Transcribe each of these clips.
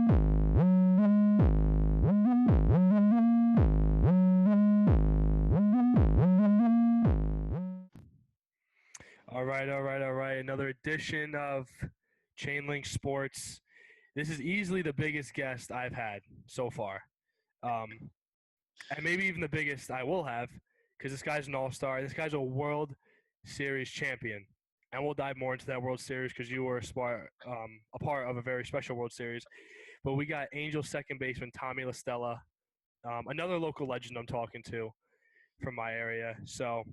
All right, all right, all right. Another edition of Chainlink Sports. This is easily the biggest guest I've had so far, and maybe even the biggest I will have, because this guy's an all-star. This guy's a World Series champion, and we'll dive more into that World Series because you were a part of a very special World Series. But we got Angels second baseman Tommy La Stella, another local legend I'm talking to from my area. So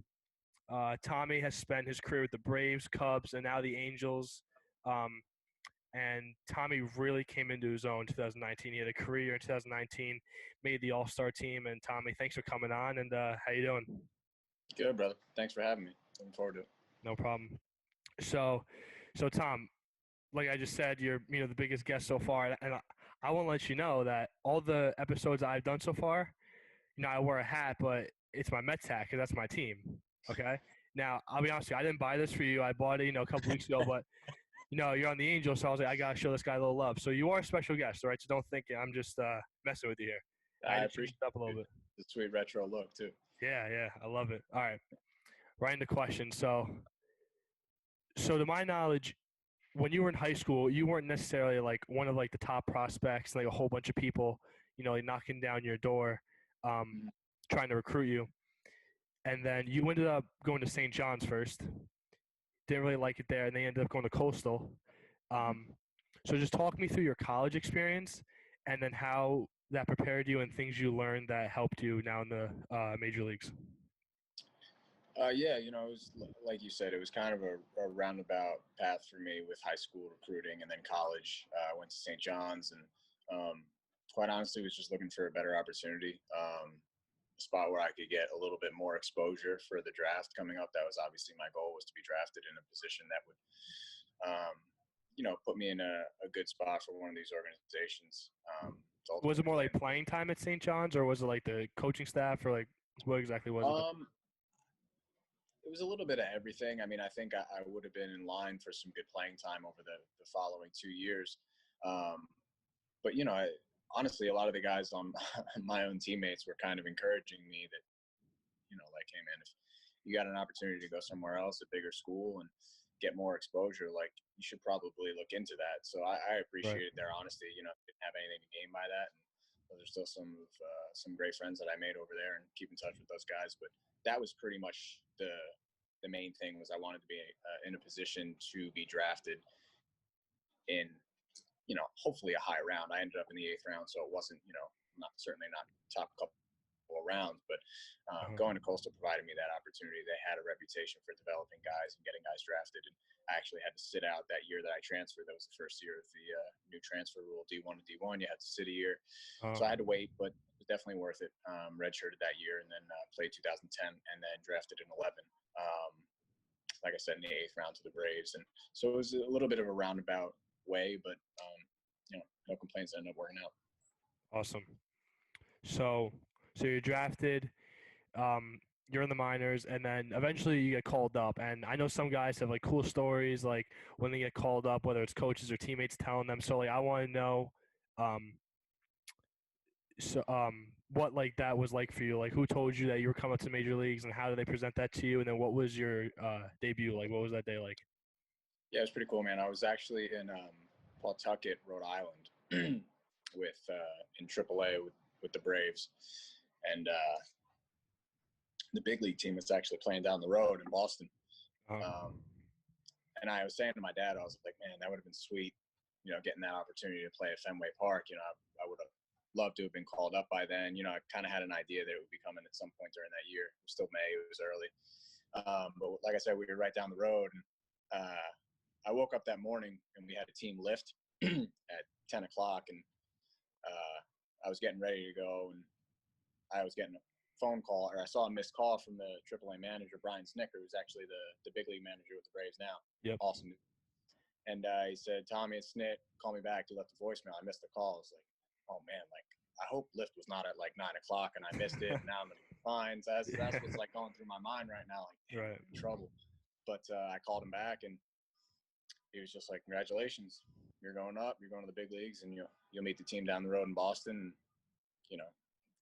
Tommy has spent his career with the Braves, Cubs, and now the Angels. And Tommy really came into his own in 2019. He had a career in 2019, made the All-Star team. And Tommy, thanks for coming on. And how you doing? Good, brother. Thanks for having me. Looking forward to it. No problem. So Tom, like I just said, you're the biggest guest so far, and I want to let you know that all the episodes I've done so far, I wear a hat, but it's my Mets hat because that's my team. Okay. Now I'll be honest with you, I didn't buy this for you. I bought it, a couple weeks ago, but you're on the Angels, so I was like, I gotta show this guy a little love. So you are a special guest, all right? So don't think I'm just messing with you here. I appreciate it up a little bit. The sweet retro look too. Yeah, I love it. All right, right into questions. So to my knowledge, when you were in high school, you weren't necessarily like one of like the top prospects, like a whole bunch of people, like knocking down your door, trying to recruit you. And then you ended up going to St. John's first. Didn't really like it there, and they ended up going to Coastal. So just talk me through your college experience and then how that prepared you and things you learned that helped you now in the major leagues. Yeah, it was like you said, it was kind of a roundabout path for me with high school recruiting and then college. I went to St. John's and quite honestly was just looking for a better opportunity. A spot where I could get a little bit more exposure for the draft coming up. That was obviously my goal, was to be drafted in a position that would, put me in a good spot for one of these organizations. Was it more like playing time at St. John's, or was it like the coaching staff, or like what exactly was it? It was a little bit of everything. I mean, I think I would have been in line for some good playing time over the following 2 years. But, honestly, a lot of the guys on my own teammates were kind of encouraging me that, like, hey, man, if you got an opportunity to go somewhere else, a bigger school, and get more exposure, like, you should probably look into that. So I appreciated their honesty. Didn't have anything to gain by that. And those are still some great friends that I made over there, and keep in touch with those guys. But that was pretty much the main thing, was I wanted to be in a position to be drafted in, hopefully a high round. I ended up in the 8th round, so it wasn't, certainly not top couple rounds, but going to Coastal provided me that opportunity. They had a reputation for developing guys and getting guys drafted, and I actually had to sit out that year that I transferred. That was the first year of the new transfer rule, D1 to D1. You had to sit a year. So I had to wait, but it was definitely worth it. Redshirted that year, and then played 2010, and then drafted in 11. Like I said, in the 8th round to the Braves. And so it was a little bit of a roundabout way, but, no complaints. Ended up working out. Awesome. So you're drafted, you're in the minors, and then eventually you get called up. And I know some guys have like cool stories, like when they get called up, whether it's coaches or teammates telling them. So like, I want to know, what like that was like for you. Like, who told you that you were coming up to major leagues, and how did they present that to you? And then what was your debut like? What was that day like? Yeah, it was pretty cool, man. I was actually in Pawtucket, Rhode Island, with in AAA with the Braves, and the big league team was actually playing down the road in Boston. And I was saying to my dad, I was like, man, that would have been sweet, getting that opportunity to play at Fenway Park. I would have loved to have been called up by then. I kind of had an idea that it would be coming at some point during that year. It was still May. It was early. But like I said, we were right down the road. And I woke up that morning, and we had a team lift at 10 o'clock. And I was getting ready to go, and I was getting a phone call, or I saw a missed call from the AAA manager, Brian Snicker, who's actually the big league manager with the Braves now. Yep. Awesome. And he said, Tommy, it's Snit. Call me back. You left the voicemail. I missed the call. I was like, oh, man, like, I hope lift was not at like 9 o'clock and I missed it. And now I'm going to be fine. So that's what's like going through my mind right now. Like, damn, I'm in trouble. But I called him back, and he was just like, congratulations. you're going up, you're going to the big leagues, and you'll meet the team down the road in Boston. And,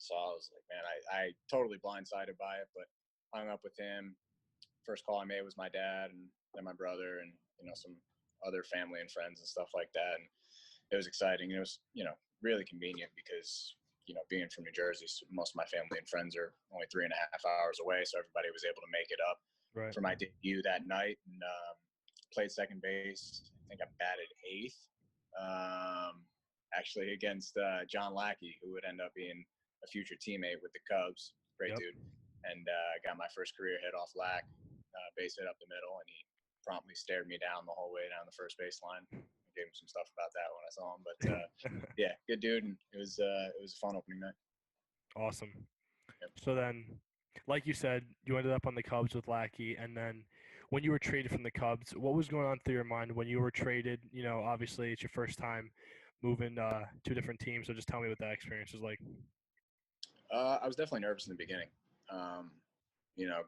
so I was like, man, I totally blindsided by it, but hung up with him. First call I made was my dad, and then my brother, and some other family and friends and stuff like that. And it was exciting. It was really convenient because being from New Jersey, so most of my family and friends are only 3.5 hours away, so everybody was able to make it up for my debut that night. And played second base. I think I batted eighth, actually against John Lackey, who would end up being a future teammate with the Cubs. Great dude. And got my first career hit off Lack, base hit up the middle, and he promptly stared me down the whole way down the first baseline. I gave him some stuff about that when I saw him, but yeah, good dude, and it was a fun opening night. Awesome. Yep. So then, like you said, you ended up on the Cubs with Lackey, and then when you were traded from the Cubs, what was going on through your mind when you were traded? Obviously it's your first time moving to a different team, so just tell me what that experience was like. I was definitely nervous in the beginning.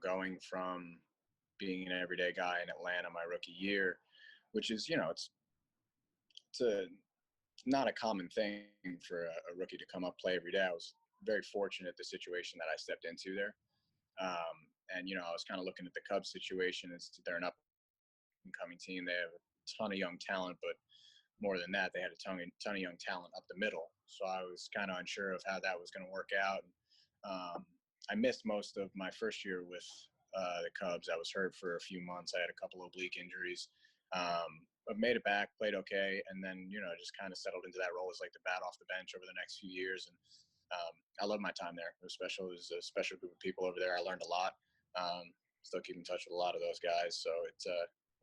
Going from being an everyday guy in Atlanta my rookie year, which is, it's not a common thing for a rookie to come up, play every day. I was very fortunate the situation that I stepped into there. And I was kind of looking at the Cubs situation as they're an up-and-coming team. They have a ton of young talent, but more than that, they had a ton of young talent up the middle. So I was kind of unsure of how that was going to work out. I missed most of my first year with the Cubs. I was hurt for a few months. I had a couple of oblique injuries, but made it back, played okay, and then just kind of settled into that role as like the bat off the bench over the next few years. And I love my time there. It was special. It was a special group of people over there. I learned a lot. Still keep in touch with a lot of those guys, so it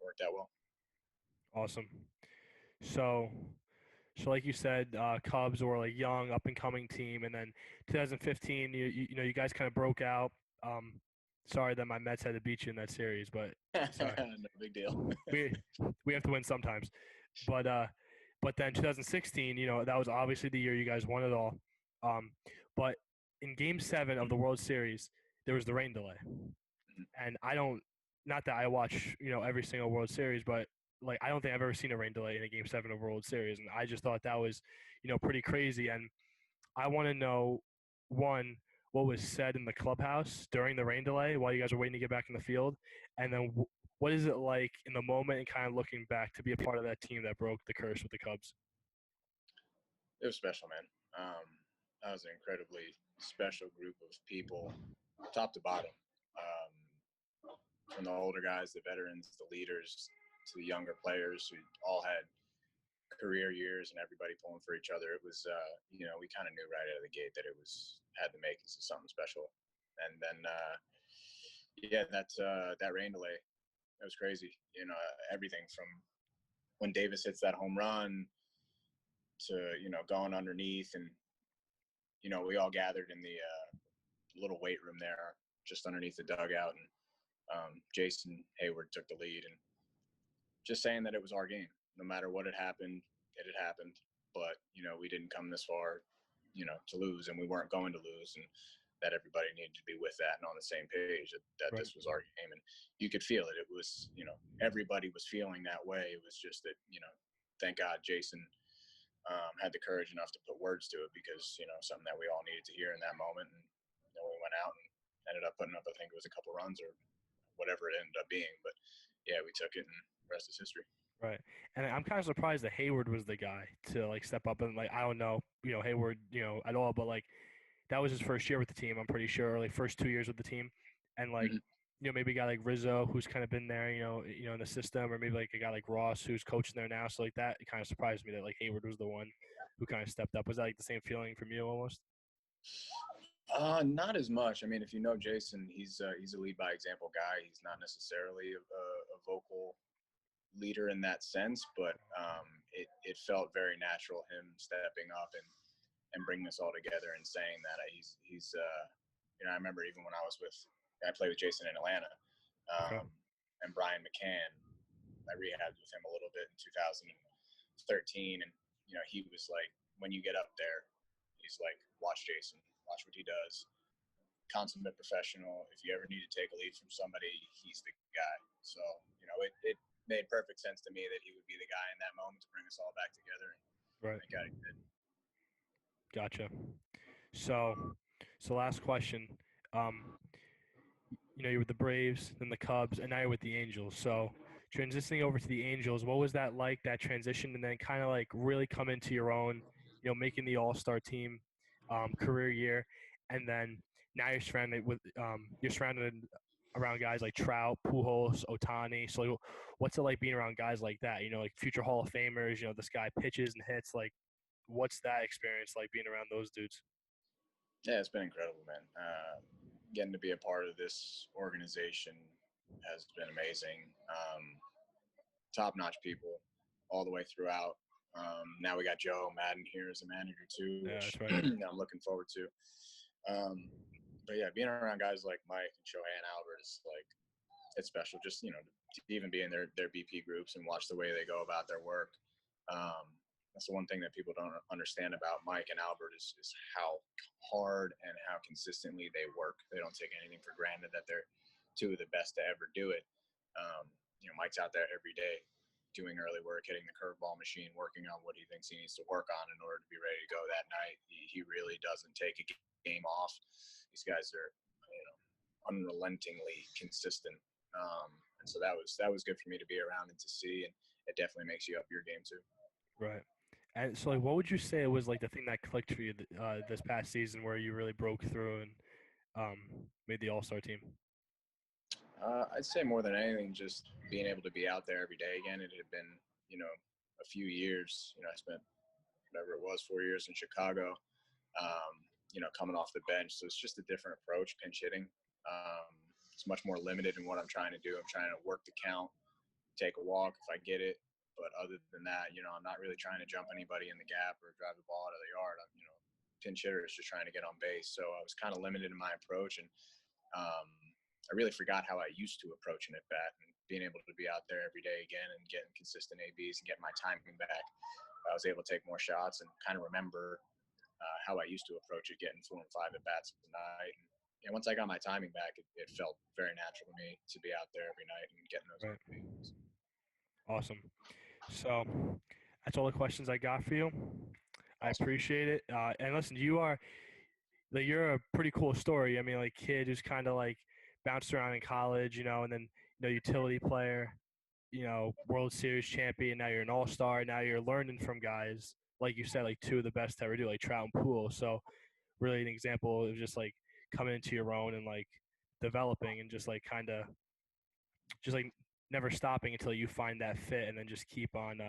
worked out well. Awesome. So like you said, Cubs were like young, up and coming team, and then 2015, you guys kind of broke out. Sorry that my Mets had to beat you in that series, but sorry. No big deal. we have to win sometimes, but then 2016, that was obviously the year you guys won it all. But in Game 7 of the World Series, there was the rain delay, and not that I watch every single World Series, but like I don't think I've ever seen a rain delay in a Game 7 of World Series, and I just thought that was pretty crazy. And I want to know, one, what was said in the clubhouse during the rain delay while you guys were waiting to get back in the field, and then what is it like in the moment and kind of looking back to be a part of that team that broke the curse with the Cubs? It was special, man. That was an incredibly special group of people, top to bottom. From the older guys, the veterans, the leaders, to the younger players who all had career years and everybody pulling for each other. It was, we kind of knew right out of the gate that it had the makings of something special. And then, that rain delay, it was crazy. Everything from when Davis hits that home run to, going underneath, and, we all gathered in the little weight room there just underneath the dugout, and Jason Hayward took the lead, and just saying that it was our game. No matter what had happened, it had happened. But, we didn't come this far, to lose, and we weren't going to lose, and that everybody needed to be with that and on the same page, that Right. This was our game. And you could feel it. It was, everybody was feeling that way. It was just that, thank God Jason had the courage enough to put words to it, because, something that we all needed to hear in that moment. And we went out and ended up putting up, I think it was a couple runs or whatever it ended up being. But, yeah, we took it, and the rest is history. Right. And I'm kind of surprised that Hayward was the guy to like step up, and like I don't know, Hayward, at all, but like that was his first year with the team, I'm pretty sure, or like first 2 years with the team. And like, maybe a guy like Rizzo who's kind of been there, in the system, or maybe like a guy like Ross who's coaching there now. So like that, it kind of surprised me that like Hayward was the one who kind of stepped up. Was that like the same feeling from you almost? Not as much. I mean, if you know Jason, he's a lead by example guy. He's not necessarily a vocal leader in that sense, but it felt very natural, him stepping up and bringing us all together and saying that he's I remember even when I played with Jason in Atlanta, Okay. and Brian McCann, I rehabbed with him a little bit in 2013, and he was like, when you get up there, he's like, watch Jason, watch what he does. Consummate professional. If you ever need to take a lead from somebody, he's the guy. So it made perfect sense to me that he would be the guy in that moment to bring us all back together. Right. Thank God he did. Gotcha. So last question. You're with the Braves, then the Cubs, and now you're with the Angels. So transitioning over to the Angels, what was that like, that transition, and then kind of like really come into your own, making the All-Star team, career year, and then now you're surrounded around guys like Trout, Pujols, Otani. So what's it like being around guys like that? Like future Hall of Famers. This guy pitches and hits. Like, what's that experience like being around those dudes? Yeah, it's been incredible, man. Getting to be a part of this organization has been amazing. Top-notch people all the way throughout. Now we got Joe Madden here as a manager too, Yeah, which that's right. I'm looking forward to. But yeah, being around guys like Mike and Shohei and Albert is like, it's special. Just to even be in their BP groups and watch the way they go about their work. That's the one thing that people don't understand about Mike and Albert is how hard and how consistently they work. They don't take anything for granted that they're two of the best to ever do it. Mike's out there every day doing early work, hitting the curveball machine, working on what he thinks he needs to work on in order to be ready to go that night. He really doesn't take a game off. These guys are, unrelentingly consistent. And so that was good for me to be around and to see, and it definitely makes you up your game too. Right. And so, like, what would you say was like the thing that clicked for you this past season, where you really broke through and made the All-Star team? I'd say more than anything, just being able to be out there every day again. It had been, a few years. I spent whatever it was, 4 years in Chicago. Coming off the bench, so it's just a different approach. Pinch hitting. It's much more limited in what I'm trying to do. I'm trying to work the count, take a walk if I get it. But other than that, I'm not really trying to jump anybody in the gap or drive the ball out of the yard. Pinch hitter is just trying to get on base. So I was kind of limited in my approach, and I really forgot how I used to approach an at bat, and being able to be out there every day again and getting consistent ABs and getting my timing back. I was able to take more shots and kind of remember how I used to approach it, getting 4 and 5 at bats a night. And once I got my timing back, it felt very natural to me to be out there every night and getting those Right. ABs. Awesome. So that's all the questions I got for you. Awesome. I appreciate it. And listen, you're a pretty cool story. I mean, like, kid who's kind of like bounced around in college, and then utility player, World Series champion. Now you're an All-Star. Now you're learning from guys like you said, like two of the best to ever do, like Trout and Poole. So really an example of just like coming into your own and like developing and just like kind of just like never stopping until you find that fit, and then just keep on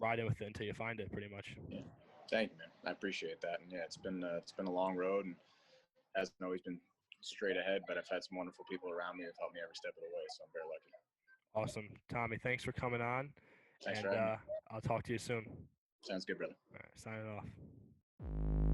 riding with it until you find it, pretty much. Yeah. Thank you, man. I appreciate that. And yeah, it's been a long road and hasn't always been straight ahead, but I've had some wonderful people around me who've helped me every step of the way. So I'm very lucky. Awesome. Tommy, thanks for coming on. Thanks and for having me. I'll talk to you soon. Sounds good, brother. All right, signing off.